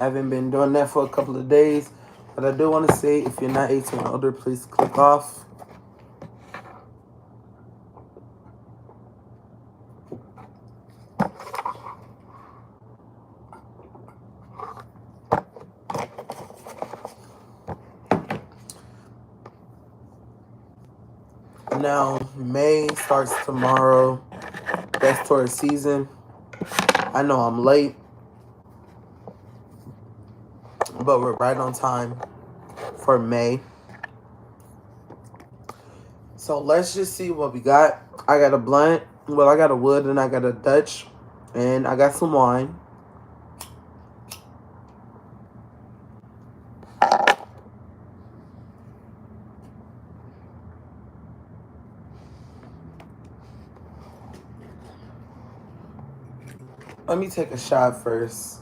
Haven't been doing that for a couple of days. But I do want to say, if you're not 18 or older, please click off. Now, May starts tomorrow. That's Taurus season. I know I'm late, but we're right on time for May. So let's just see what we got. I got a blunt. Well, I got a wood and I got a Dutch. And I got some wine. Let me take a shot first.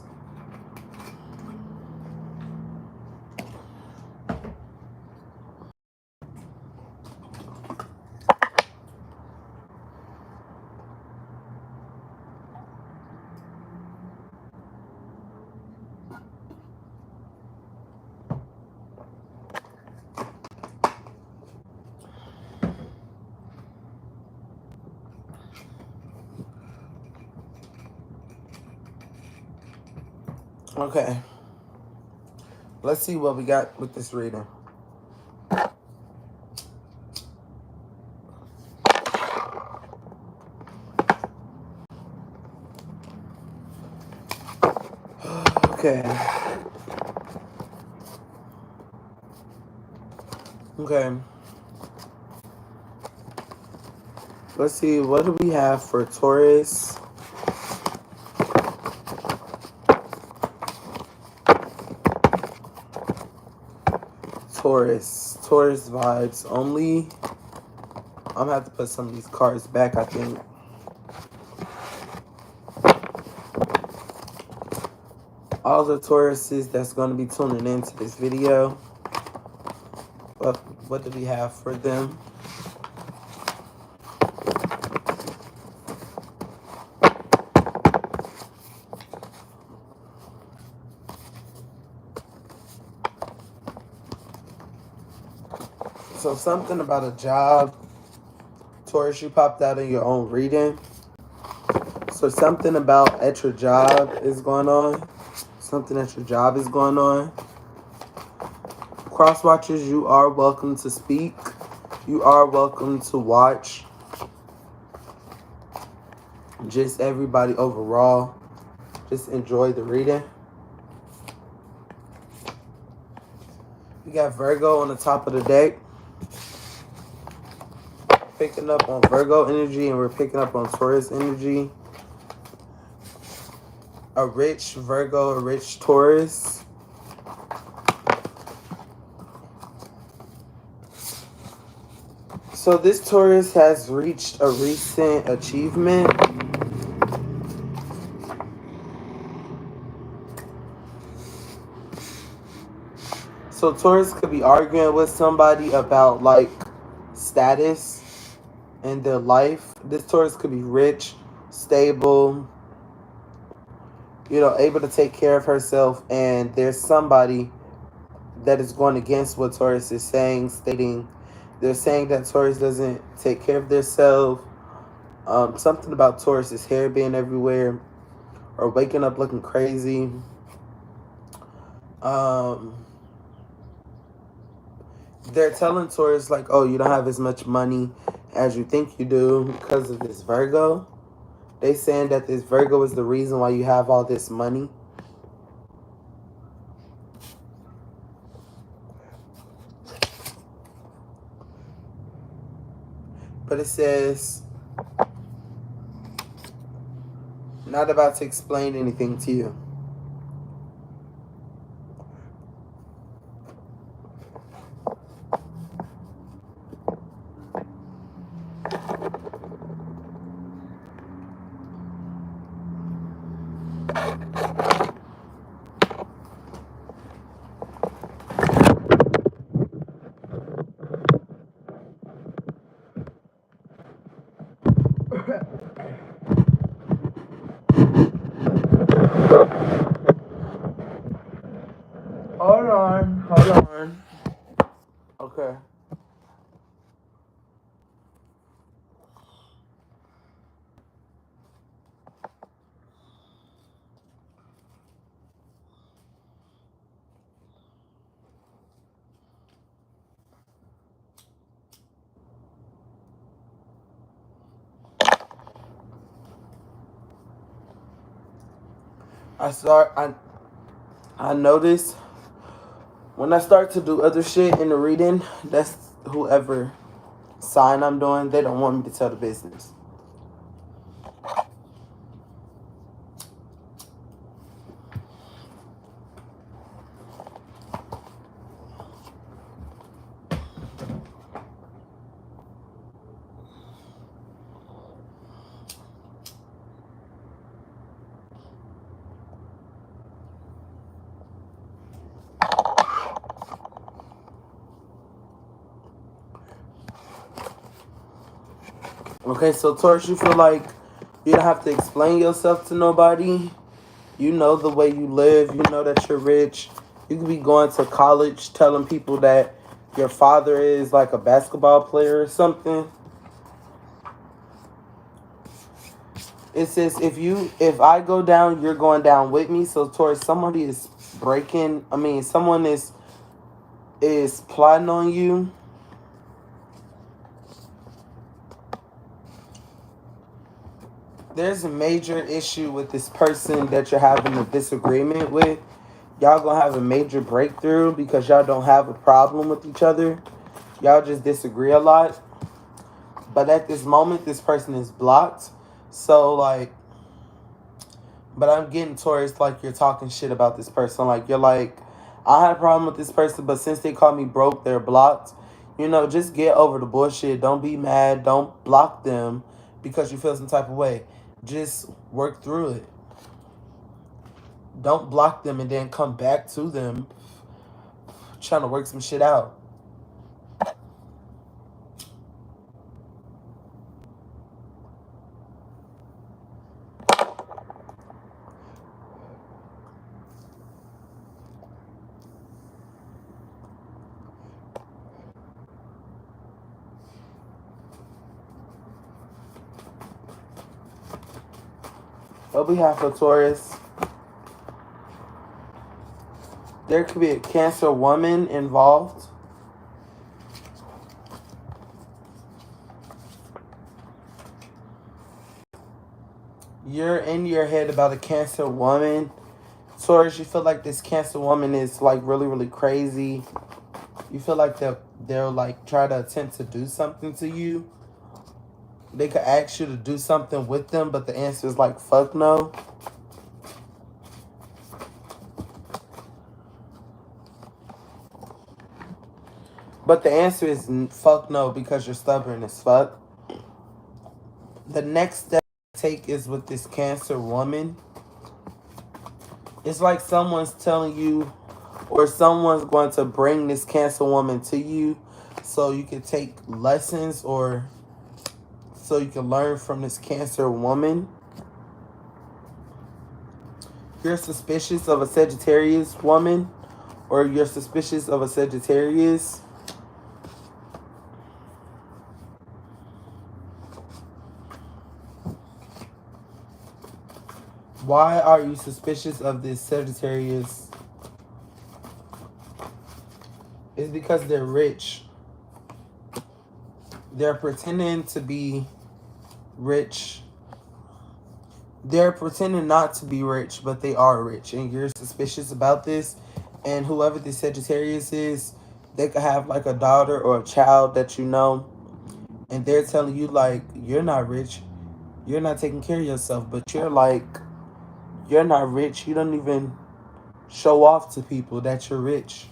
Okay. Let's see what we got with this reading. Okay. Okay. Let's see, what do we have for Taurus? Taurus vibes only. I'm gonna have to put some of these cards back, I think. All the Tauruses that's gonna be tuning into this video. What do we have for them? So something about a job. Taurus, you popped out in your own reading. So something about at your job is going on. Something at your job is going on. Cross watchers, you are welcome to speak. You are welcome to watch. Just everybody overall, just enjoy the reading. We got Virgo on the top of the deck. Picking up on Virgo energy, and we're picking up on Taurus energy. A rich Virgo, a rich Taurus. So this Taurus has reached a recent achievement. So Taurus could be arguing with somebody about like status in their life. This Taurus could be rich, stable, able to take care of herself, and there's somebody that is going against what Taurus is saying, they're saying that Taurus doesn't take care of themselves. Something about Taurus's hair being everywhere, or waking up looking crazy. They're telling Taurus like, oh, you don't have as much money as you think you do because of this Virgo. They saying that this Virgo is the reason why you have all this money. But it says, not about to explain anything to you. Hold on. Okay. I start. I notice when I start to do other shit in the reading, that's whoever sign I'm doing. They don't want me to tell the business. Okay, so Taurus, you feel like you don't have to explain yourself to nobody. You know the way you live. You know that you're rich. You could be going to college telling people that your father is like a basketball player or something. It says if I go down, you're going down with me. So Taurus, somebody is breaking. I mean, someone is plotting on you. There's a major issue with this person that you're having a disagreement with. Y'all gonna have a major breakthrough because y'all don't have a problem with each other. Y'all just disagree a lot. But at this moment, this person is blocked. So, like, but I'm getting towards, like, you're talking shit about this person. Like, you're like, I had a problem with this person, but since they call me broke, they're blocked. You know, just get over the bullshit. Don't be mad. Don't block them because you feel some type of way. Just work through it. Don't block them and then come back to them trying to work some shit out. On behalf of Taurus, there could be a Cancer woman involved. You're in your head about a Cancer woman. Taurus, you feel like this Cancer woman is like really, really crazy. You feel like they'll like try to attempt to do something to you. They could ask you to do something with them, but the answer is like fuck no. But the answer is fuck no because you're stubborn as fuck. The next step to take is with this Cancer woman. It's like someone's telling you, or someone's going to bring this Cancer woman to you so you can take lessons or so you can learn from this Cancer woman. You're suspicious of a Sagittarius woman, or you're suspicious of a Sagittarius. Why are you suspicious of this Sagittarius? It's because they're rich. They're pretending to be rich. They're pretending not to be rich, but they are rich. And you're suspicious about this. And whoever this Sagittarius is, they could have like a daughter or a child that you know. And they're telling you like, you're not rich. You're not taking care of yourself. But you're like, you're not rich. You don't even show off to people that you're rich.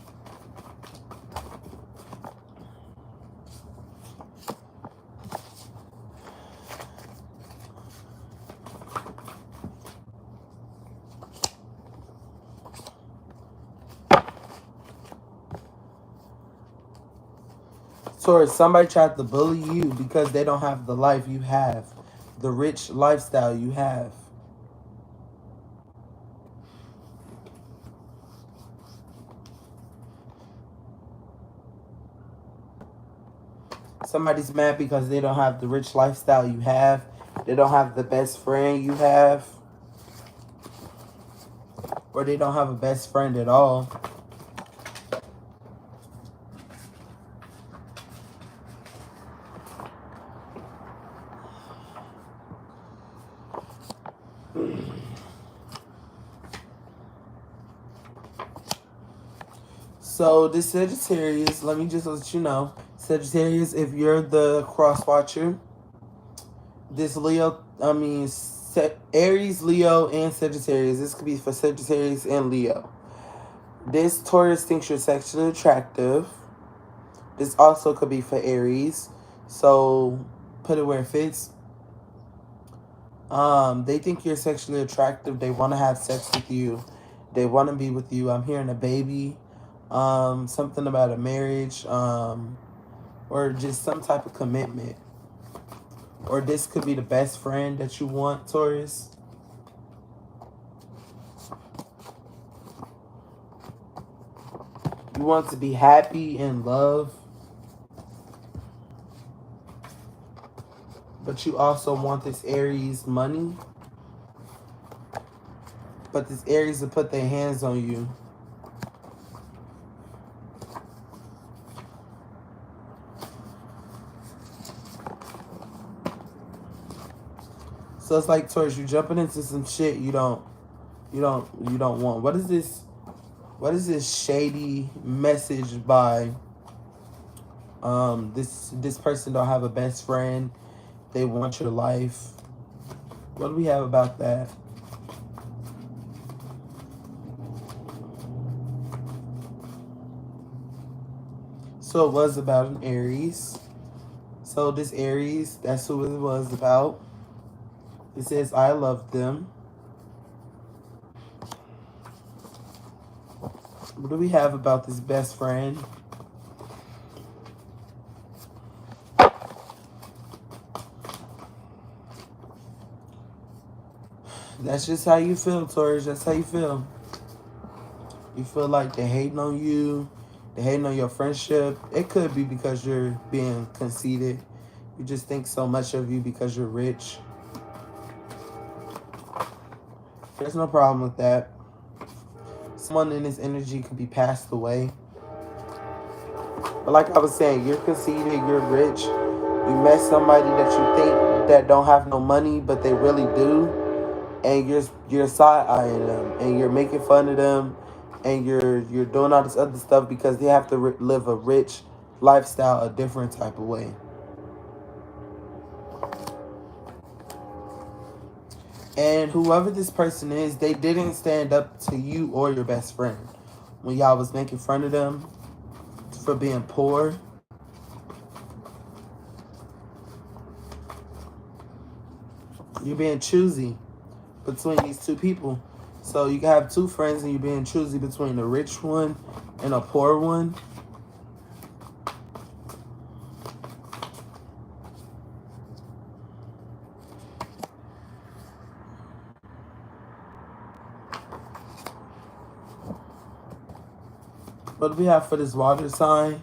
Taurus, somebody tried to bully you because they don't have the life you have, the rich lifestyle you have. Somebody's mad because they don't have the rich lifestyle you have. They don't have the best friend you have. Or they don't have a best friend at all. So this Sagittarius, let me just let you know. Sagittarius, if you're the cross watcher, this Leo, Aries, Leo, and Sagittarius. This could be for Sagittarius and Leo. This Taurus thinks you're sexually attractive. This also could be for Aries. So put it where it fits. They think you're sexually attractive. They want to have sex with you. They want to be with you. I'm hearing a baby. Something about a marriage. Or just some type of commitment. Or this could be the best friend that you want, Taurus. You want to be happy in love. But you also want this Aries money. But this Aries will put their hands on you. So it's like, Taurus, you jumping into some shit you don't want. What is this? What is this shady message by this person don't have a best friend? They want your life. What do we have about that? So it was about an Aries. So this Aries, that's who it was about. It says, I love them. What do we have about this best friend? That's just how you feel, Taurus. That's how you feel. You feel like they're hating on you. They're hating on your friendship. It could be because you're being conceited. You just think so much of you because you're rich. There's no problem with that. Someone in this energy could be passed away. But like I was saying, you're conceited, you're rich. You met somebody that you think that don't have no money, but they really do. And you're side-eyeing them. And you're making fun of them. And you're doing all this other stuff because they have to live a rich lifestyle a different type of way. And whoever this person is, they didn't stand up to you or your best friend when y'all was making fun of them for being poor. You're being choosy between these two people. So you can have two friends and you're being choosy between a rich one and a poor one. What do we have for this water sign?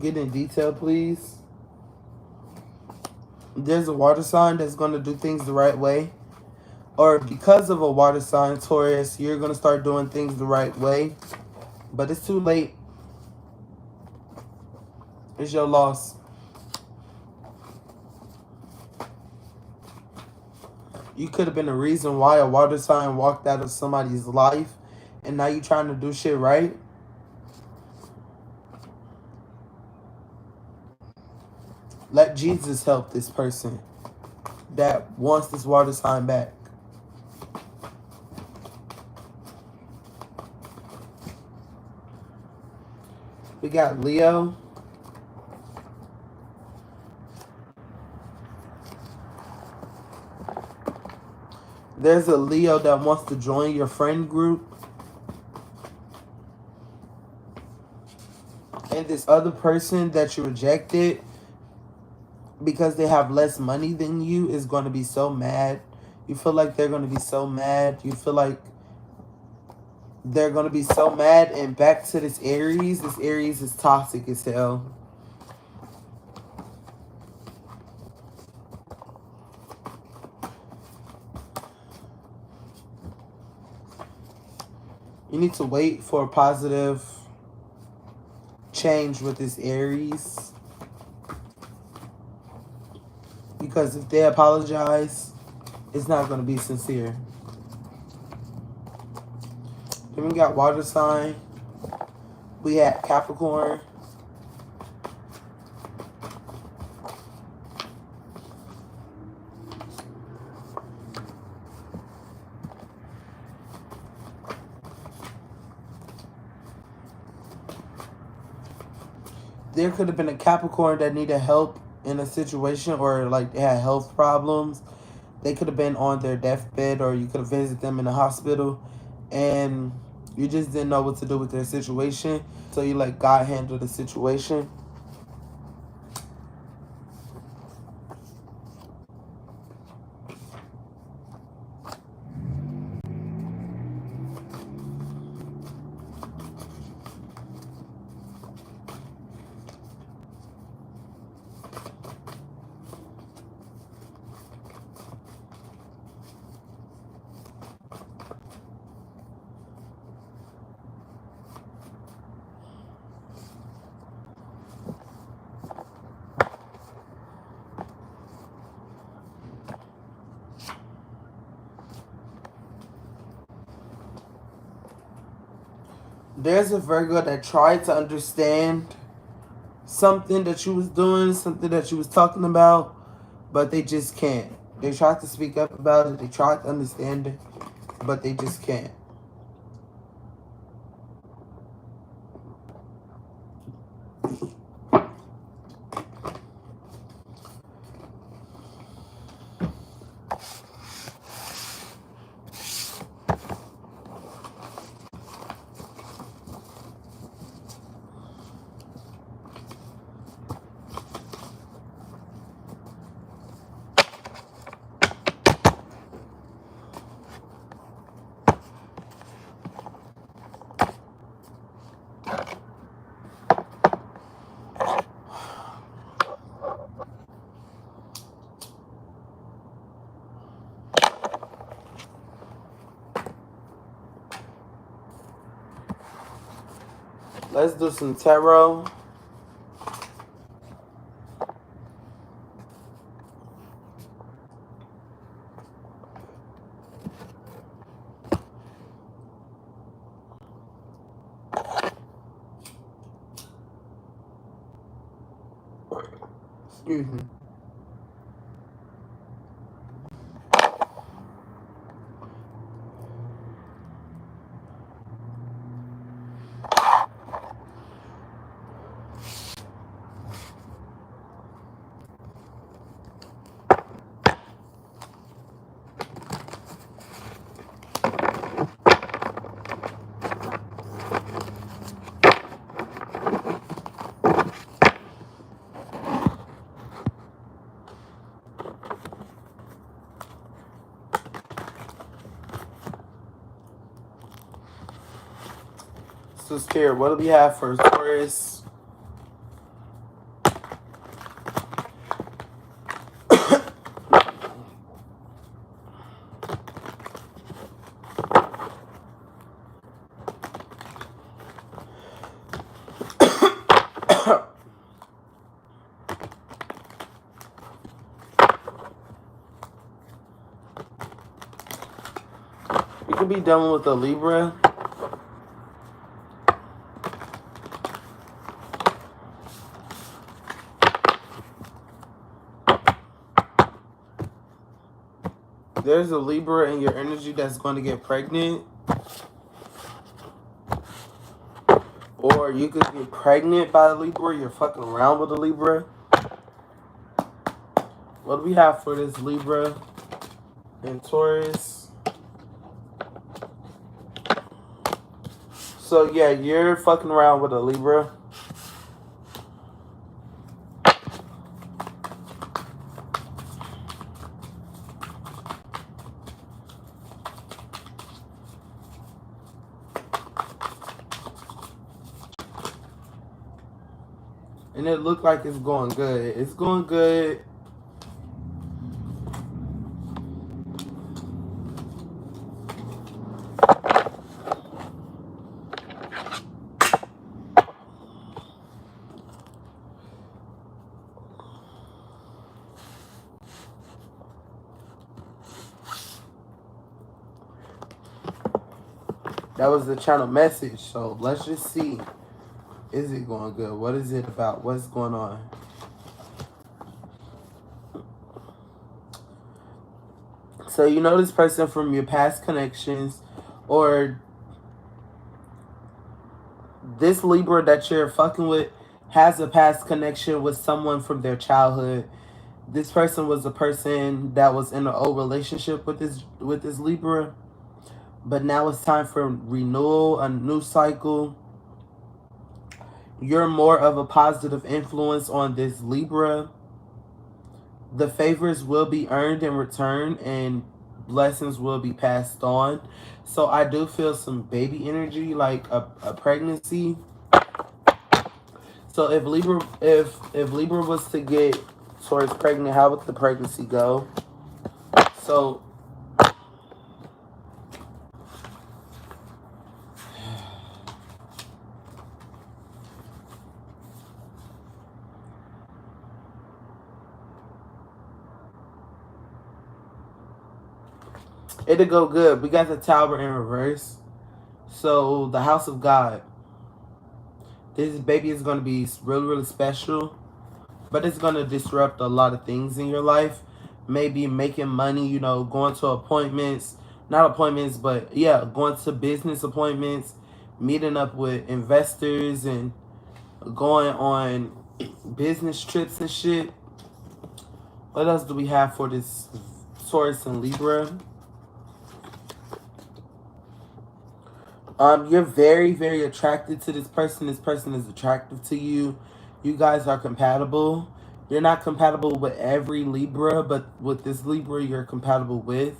Get in detail, please. There's a water sign that's going to do things the right way. Or because of a water sign, Taurus, you're going to start doing things the right way. But it's too late. It's your loss. You could have been the reason why a water sign walked out of somebody's life. And now you're trying to do shit right. Let Jesus help this person that wants this water sign back. We got Leo. There's a Leo that wants to join your friend group. And this other person that you rejected because they have less money than you is going to be so mad. You feel like they're going to be so mad. You feel like They're going to be so mad. And back to this Aries. This Aries is toxic as hell. You need to wait for a positive change with this Aries. Because if they apologize, it's not going to be sincere. Then we got water sign. We had Capricorn. There could have been a Capricorn that needed help in a situation, or like they had health problems. They could have been on their deathbed, or you could have visited them in the hospital, and you just didn't know what to do with their situation. So you let God handle the situation. There's a Virgo that tried to understand something that you was doing, something that you was talking about, but they just can't. They tried to speak up about it. They tried to understand it, but they just can't. Let's do some tarot. Excuse me. So scared. What do we have for Taurus? You could be done with a Libra. There's a Libra in your energy that's going to get pregnant. Or you could get pregnant by a Libra. You're fucking around with a Libra. What do we have for this Libra and Taurus? So yeah, you're fucking around with a Libra. And it looked like it's going good. It's going good. That was the channel message. So let's just see. Is it going good? What is it about? What's going on? So you know this person from your past connections, or this Libra that you're fucking with has a past connection with someone from their childhood. This person was a person that was in an old relationship with this Libra, but now it's time for renewal, a new cycle. You're more of a positive influence on this Libra. The favors will be earned in return, and blessings will be passed on. So I do feel some baby energy, like a pregnancy. So if Libra was to get Taurus pregnant, how would the pregnancy go? So it'll go good. We got the Tower in reverse. So the House of God. This baby is going to be really, really special, but it's going to disrupt a lot of things in your life. Maybe making money, you know, going to appointments, not appointments, but yeah, going to business appointments, meeting up with investors, and going on business trips and shit. What else do we have for this Taurus and Libra? You're very, very attracted to this person. This person is attractive to you. You guys are compatible. You're not compatible with every Libra, but with this Libra, you're compatible with.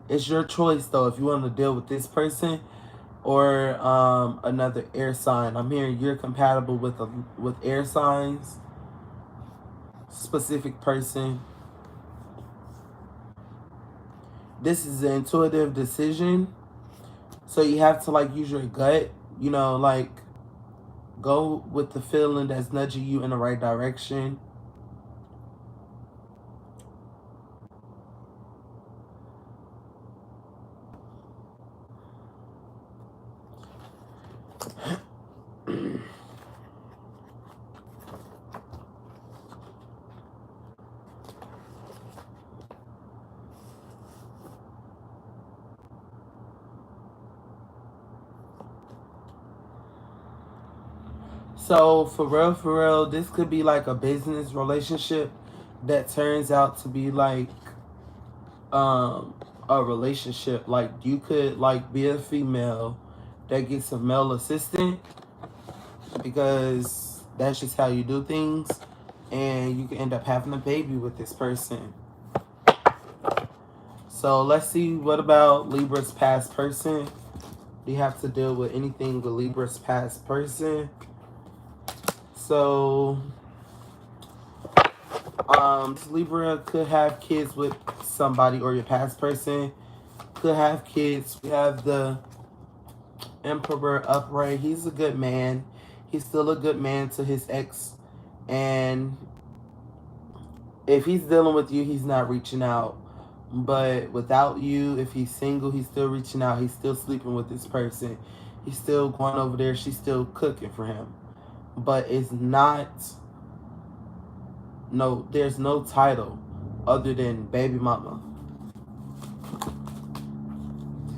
It's your choice, though, if you want to deal with this person or another air sign. I'm hearing you're compatible with air signs, specific person. This is an intuitive decision, so you have to like use your gut. You know, like go with the feeling that's nudging you in the right direction. So for real, this could be like a business relationship that turns out to be like um a relationship. Like you could like be a female that gets a male assistant because that's just how you do things, and you can end up having a baby with this person. So let's see, what about Libra's past person? Do you have to deal with anything with Libra's past person? So Libra could have kids with somebody, or your past person could have kids. We have the Emperor upright. He's a good man. He's still a good man to his ex, and if he's dealing with you, he's not reaching out. But without you, if he's single, he's still reaching out. He's still sleeping with this person. He's still going over there. She's still cooking for him. But it's not, no, there's no title other than baby mama.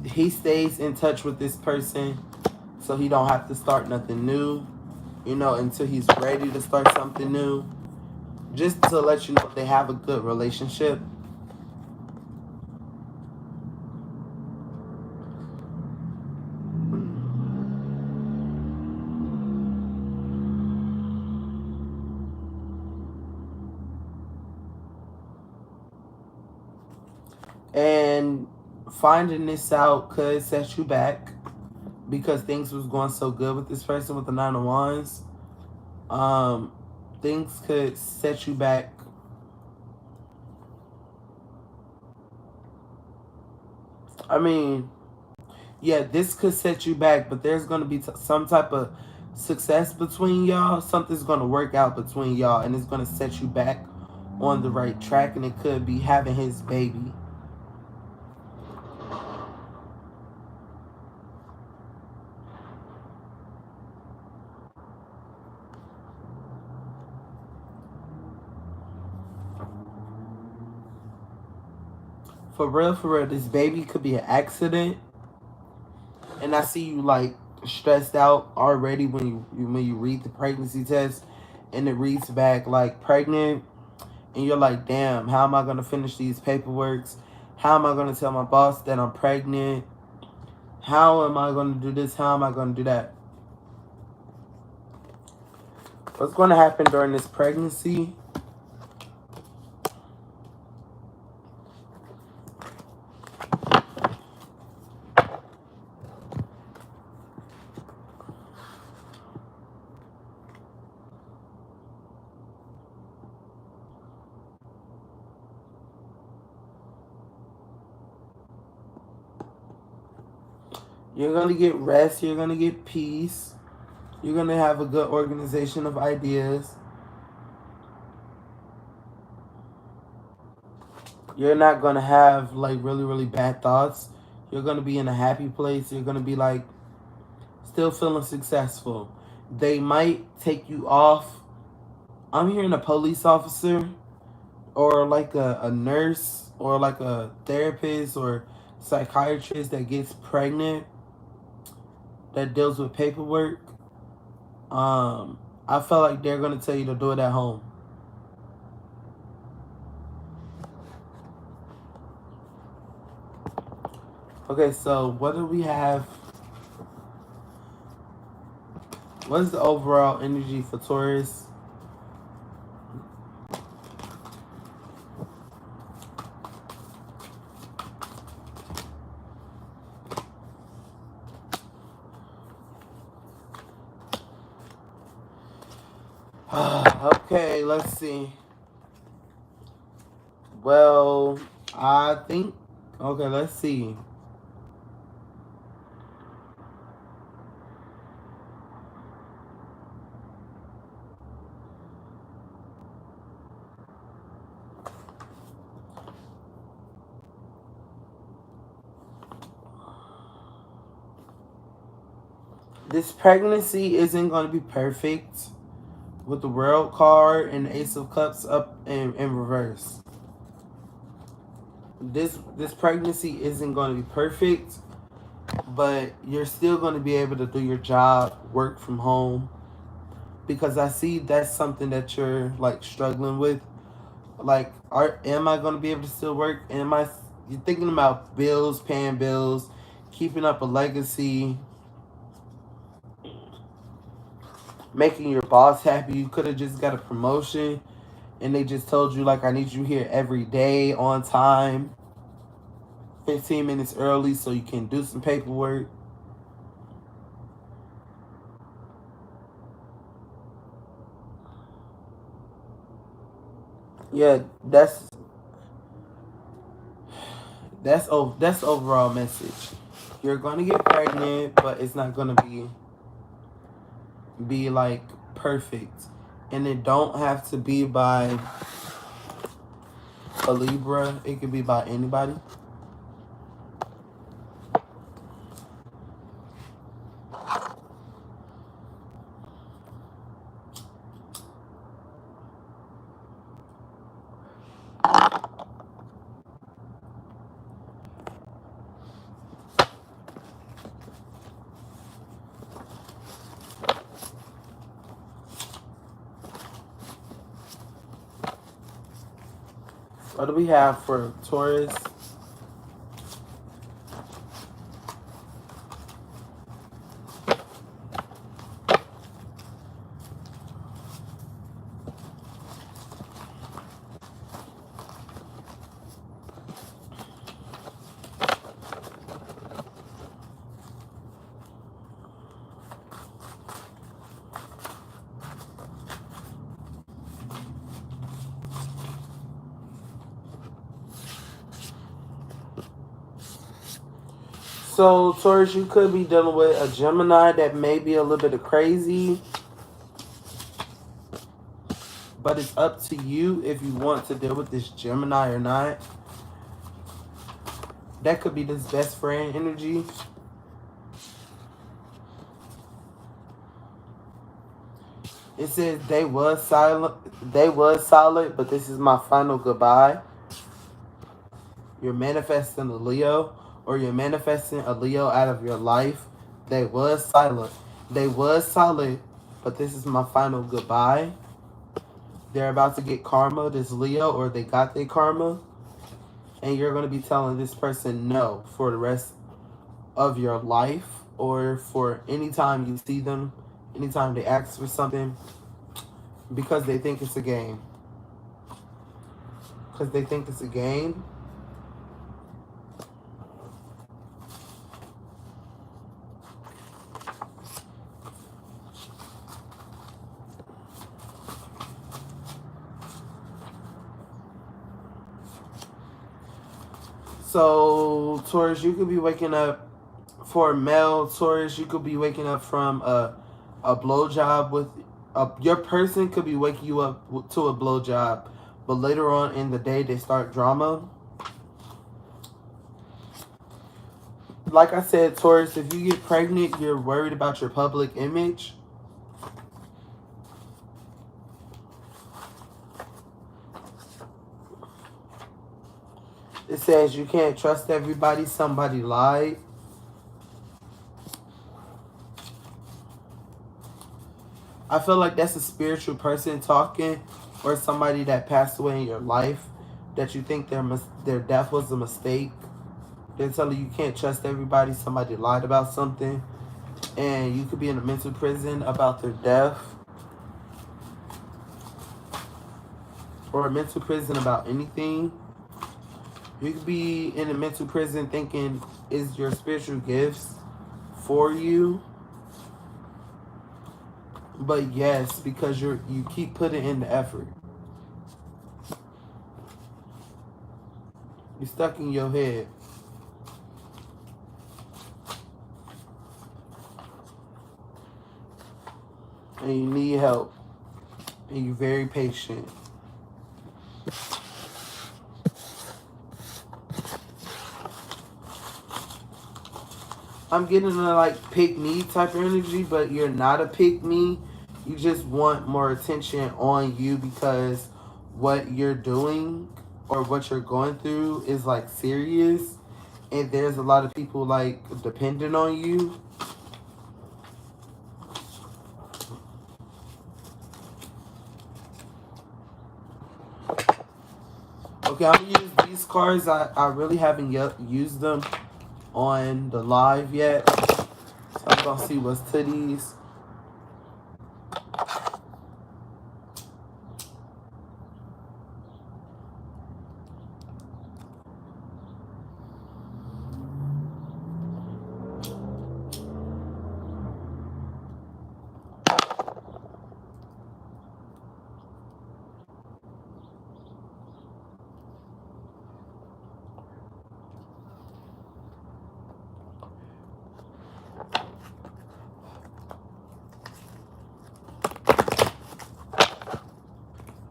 He stays in touch with this person so he don't have to start nothing new, you know, until he's ready to start something new. Just to let you know they have a good relationship. And finding this out could set you back because things was going so good with this person with the Nine of Wands. Um, things could set you back. I mean, yeah, this could set you back, but there's going to be some type of success between y'all. Something's going to work out between y'all, and it's going to set you back on the right track, and it could be having his baby. For real, this baby could be an accident, and I see you like stressed out already when you read the pregnancy test, and it reads back like pregnant, and you're like, damn, how am I gonna finish these paperworks? How am I gonna tell my boss that I'm pregnant? How am I gonna do this? How am I gonna do that? What's gonna happen during this pregnancy? You're gonna get rest, you're gonna get peace, you're gonna have a good organization of ideas. You're not gonna have like really, really bad thoughts. You're gonna be in a happy place. You're gonna be like still feeling successful. They might take you off. I'm hearing a police officer or like a nurse or like a therapist or psychiatrist that gets pregnant that deals with paperwork. I feel like they're gonna tell you to do it at home. Okay, so what do we have? What is the overall energy for Taurus? Okay, let's see. Well, I think. Okay, let's see. This pregnancy isn't going to be perfect with the World card and the Ace of Cups up in reverse. This pregnancy isn't going to be perfect, but you're still going to be able to do your job, work from home, because I see that's something that you're like struggling with. Like, am I going to be able to still work? You're thinking about bills, paying bills, keeping up a legacy, making your boss happy. You could have just got a promotion and they just told you, like, I need you here every day on time, 15 minutes early so you can do some paperwork. Yeah, that's the overall message. You're gonna get pregnant, but it's not gonna be like perfect, and it don't have to be by a Libra. It could be by anybody. What do we have for Taurus? So, Taurus, you could be dealing with a Gemini that may be a little bit of crazy, but it's up to you if you want to deal with this Gemini or not. That could be this best friend energy. It says they was silent, they was solid, but this is my final goodbye. You're manifesting a Leo, or you're manifesting a Leo out of your life. They was silent, they was solid, but this is my final goodbye. They're about to get karma, this Leo, or they got their karma, and you're going to be telling this person no for the rest of your life, or for any time you see them, anytime they ask for something, because they think it's a game. Because they think it's a game. So, Taurus, you could be waking up, for a male Taurus, you could be waking up from a blowjob with, your person could be waking you up to a blowjob, but later on in the day they start drama. Like I said, Taurus, if you get pregnant, you're worried about your public image. It says you can't trust everybody, somebody lied. I feel like that's a spiritual person talking, or somebody that passed away in your life that you think their death was a mistake. They're telling you can't trust everybody, somebody lied about something, and you could be in a mental prison about their death, or a mental prison about anything. You could be in a mental prison thinking is your spiritual gifts for you. But yes, because you keep putting in the effort. You're stuck in your head. And you need help. And you're very patient. I'm getting a like pick me type of energy, but you're not a pick me. You just want more attention on you because what you're doing or what you're going through is like serious, and there's a lot of people like dependent on you. Okay, I'm gonna use these cards. I really haven't yet used them on the live yet. So I'm gonna see what's to these.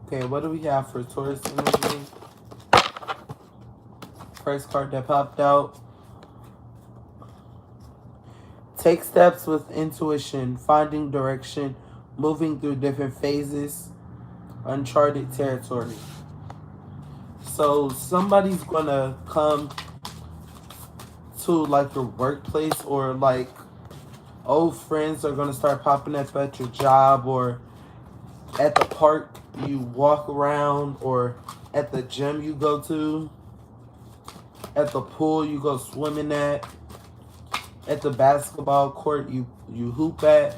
Okay, what do we have for Taurus energy? First card that popped out. Take steps with intuition, finding direction, moving through different phases, uncharted territory. So somebody's gonna come to like your workplace, or like old friends are gonna start popping up at your job, or at the park you walk around, or at the gym you go to, at the pool you go swimming at the basketball court you hoop at,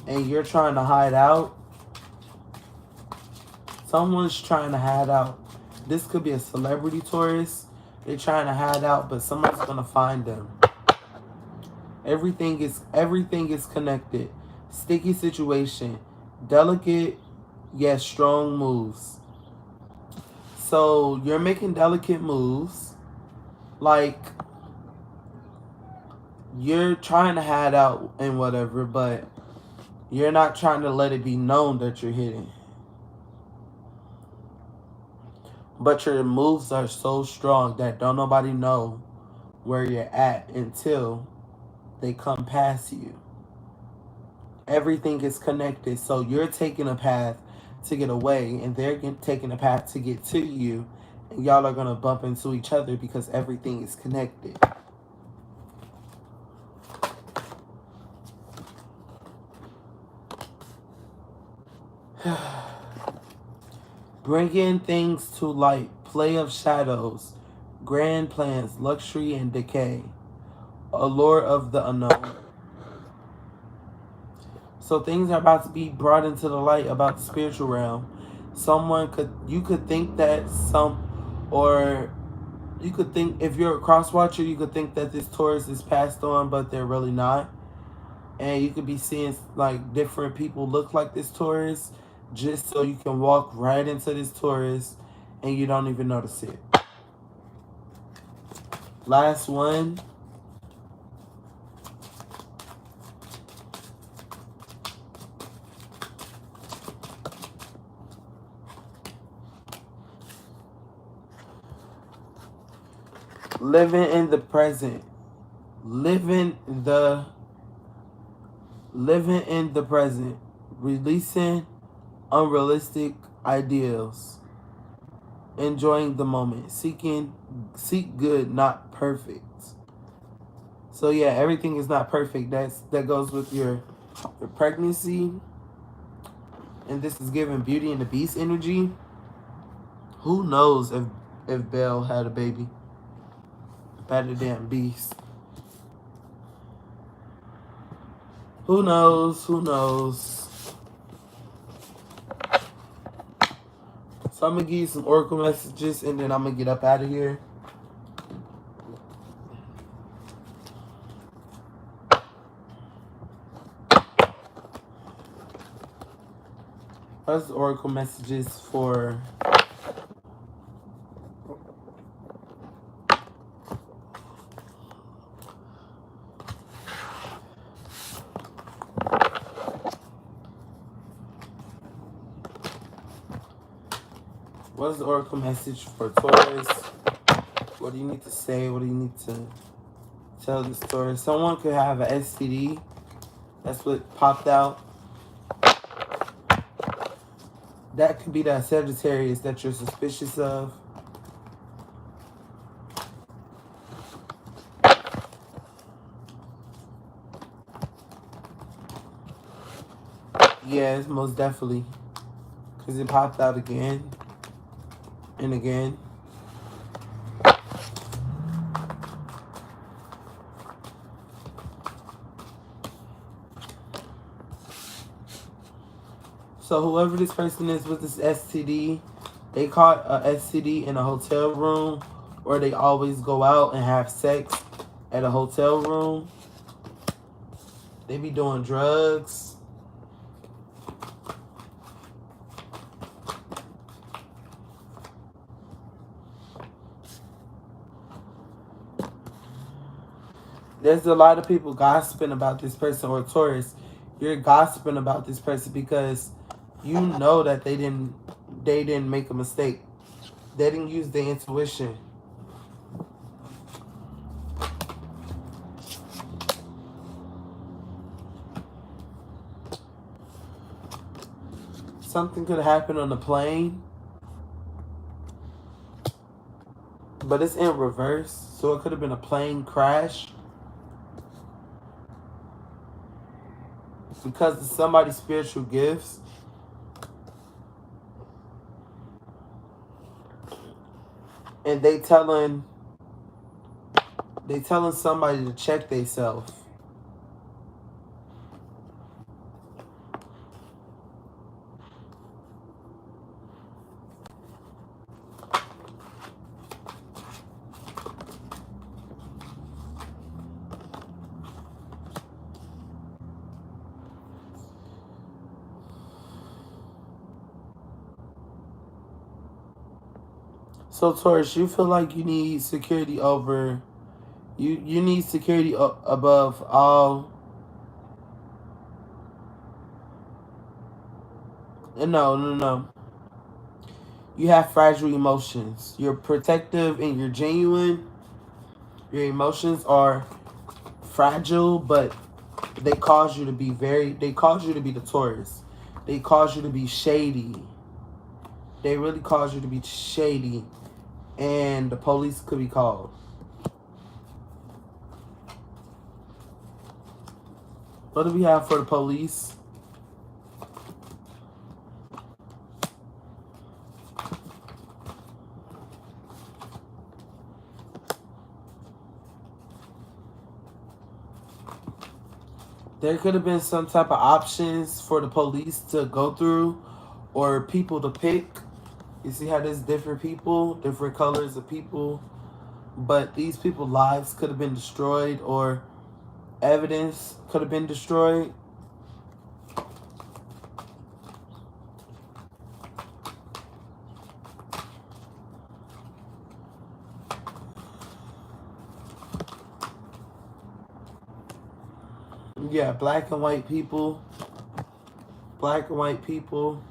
and you're trying to hide out. Someone's trying to hide out. This could be a celebrity, Taurus. They're trying to hide out, but someone's gonna find them. Everything is connected. Sticky situation. Delicate yet strong moves. So you're making delicate moves. Like you're trying to hide out and whatever, but you're not trying to let it be known that you're hidden. But your moves are so strong that don't nobody know where you're at until they come past you. Everything is connected. So you're taking a path to get away, and they're taking a path to get to you. And y'all are going to bump into each other because everything is connected. Bring in things to light. Play of shadows. Grand plans. Luxury and decay. Allure of the unknown. So things are about to be brought into the light about the spiritual realm. You could think that or you could think, if you're a cross watcher, you could think that this Taurus is passed on, but they're really not. And you could be seeing like different people look like this Taurus, just so you can walk right into this Taurus and you don't even notice it. Last one. Living in the present. Living in the present. Releasing unrealistic ideals. Enjoying the moment. Seek good, not perfect. So yeah, everything is not perfect. That goes with your pregnancy. And this is giving Beauty and the Beast energy. Who knows if Belle had a baby by the damn beast? Who knows? Who knows? So I'm gonna give you some oracle messages, and then I'm gonna get up out of here. What's the oracle messages for? What is the oracle message for Taurus? What do you need to say? What do you need to tell this Taurus? Someone could have an STD. That's what popped out. That could be that Sagittarius that you're suspicious of. Yes, most definitely. Because it popped out again and again. So whoever this person is with this STD, they caught a STD in a hotel room, or they always go out and have sex at a hotel room. They be doing drugs. There's a lot of people gossiping about this person, or Taurus. You're gossiping about this person because you know that they didn't make a mistake. They didn't use their intuition. Something could have happened on the plane, but it's in reverse, so it could have been a plane crash. Because of somebody's spiritual gifts, and they telling somebody to check themselves. So Taurus, you feel like you need security over You need security above all. No. You have fragile emotions. You're protective and you're genuine. Your emotions are fragile, but they cause you to be the Taurus. They cause you to be shady. They really cause you to be shady, and the police could be called. What do we have for the police? There could have been some type of options for the police to go through or people to pick. You see how there's different people, different colors of people, but these people's lives could have been destroyed or evidence could have been destroyed. Yeah, black and white people. Black and white people.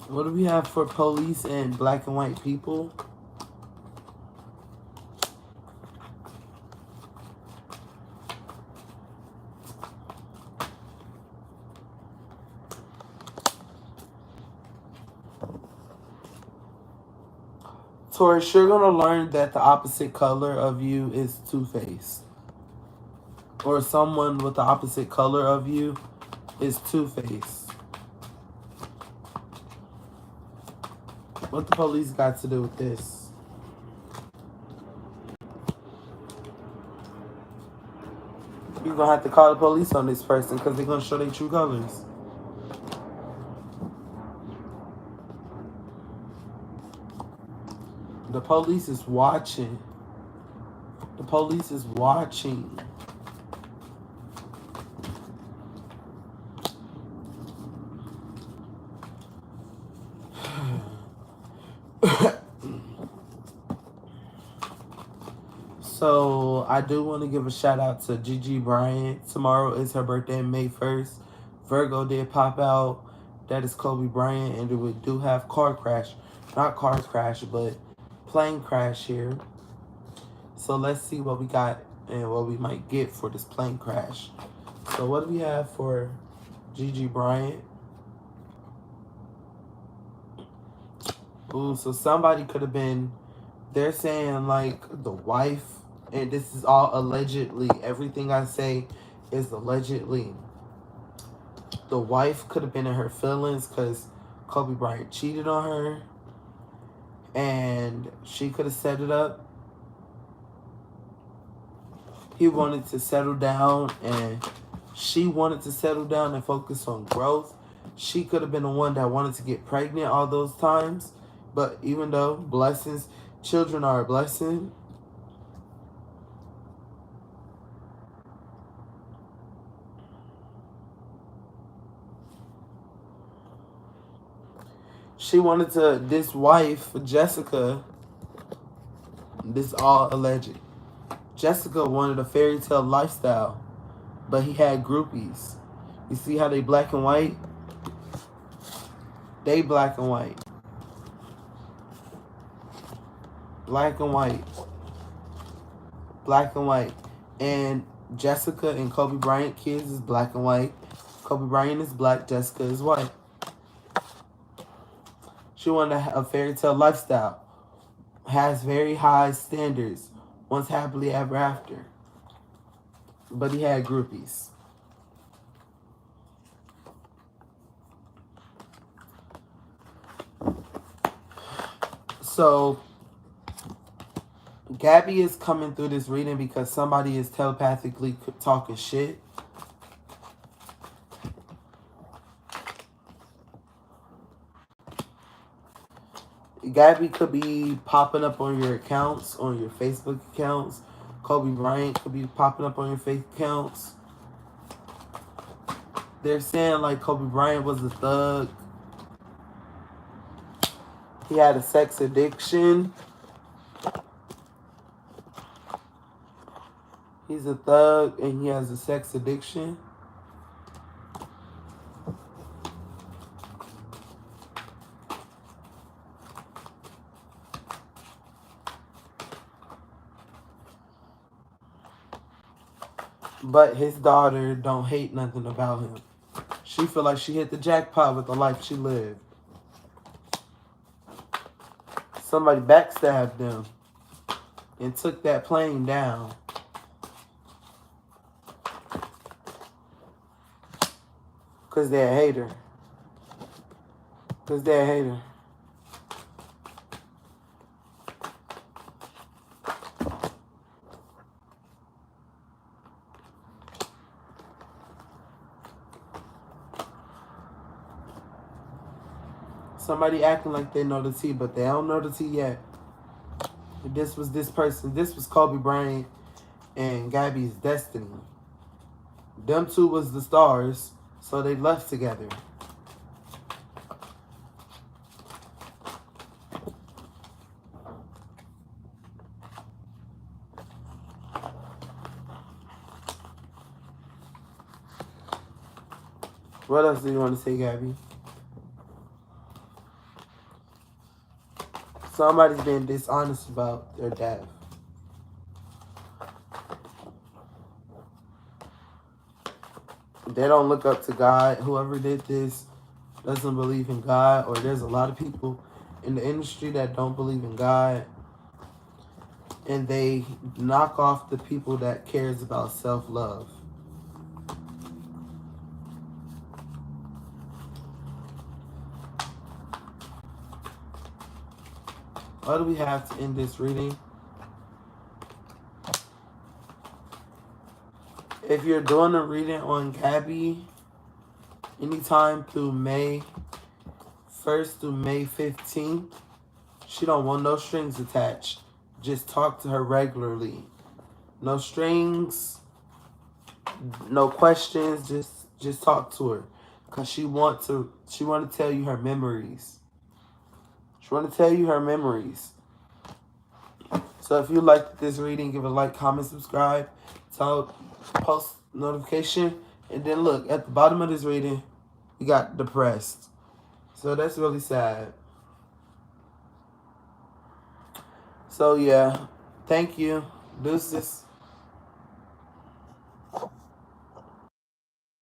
What do we have for police and black and white people? Taurus, you're going to learn that the opposite color of you is two-faced. Or someone with the opposite color of you is two-faced. What the police got to do with this? You're going to have to call the police on this person because they're going to show their true colors. The police is watching. The police is watching. So I do want to give a shout out to Gigi Bryant. Tomorrow is her birthday, May 1st. Virgo did pop out. That is Kobe Bryant, and we do have car crash. Not car crash, but plane crash here. So let's see what we got and what we might get for this plane crash. So what do we have for Gigi Bryant? Ooh, so somebody could have been, they're saying like the wife, and this is all allegedly. Everything I say is allegedly. The wife could have been in her feelings because Kobe Bryant cheated on her, and she could have set it up. He wanted to settle down, and she wanted to settle down and focus on growth. She could have been the one that wanted to get pregnant all those times, but even though blessings, children are a blessing. She wanted to, this wife, Jessica, this all alleged. Jessica wanted a fairy tale lifestyle, but he had groupies. You see how they black and white? They black and white. Black and white. Black and white. And Jessica and Kobe Bryant kids is black and white. Kobe Bryant is black, Jessica is white. She wanted a fairy tale lifestyle. Has very high standards. Wants happily ever after. But he had groupies. So Gabby is coming through this reading because somebody is telepathically talking shit. Gabby could be popping up on your accounts, on your Facebook accounts. Kobe Bryant could be popping up on your fake accounts. They're saying like Kobe Bryant was a thug. He had a sex addiction. He's a thug and he has a sex addiction. But his daughter don't hate nothing about him. She feel like she hit the jackpot with the life she lived. Somebody backstabbed them and took that plane down. Because they're a hater. Because they're a hater. Somebody acting like they know the tea, but they don't know the tea yet. This was this person. This was Kobe Bryant and Gabby's destiny. Them two was the stars, so they left together. What else do you want to say, Gabby? Somebody's being dishonest about their death. They don't look up to God. Whoever did this doesn't believe in God, or there's a lot of people in the industry that don't believe in God, and they knock off the people that cares about self-love. What do we have to end this reading? If you're doing a reading on Gabby, anytime through May 1st through May 15th, she don't want no strings attached. Just talk to her regularly. No strings, no questions, just talk to her. Cause she want to tell you her memories. She want to tell you her memories. So if you liked this reading, give a like, comment, subscribe, tell, post notification, and then look at the bottom of this reading, you got depressed. So that's really sad. So yeah, thank you. Deuces.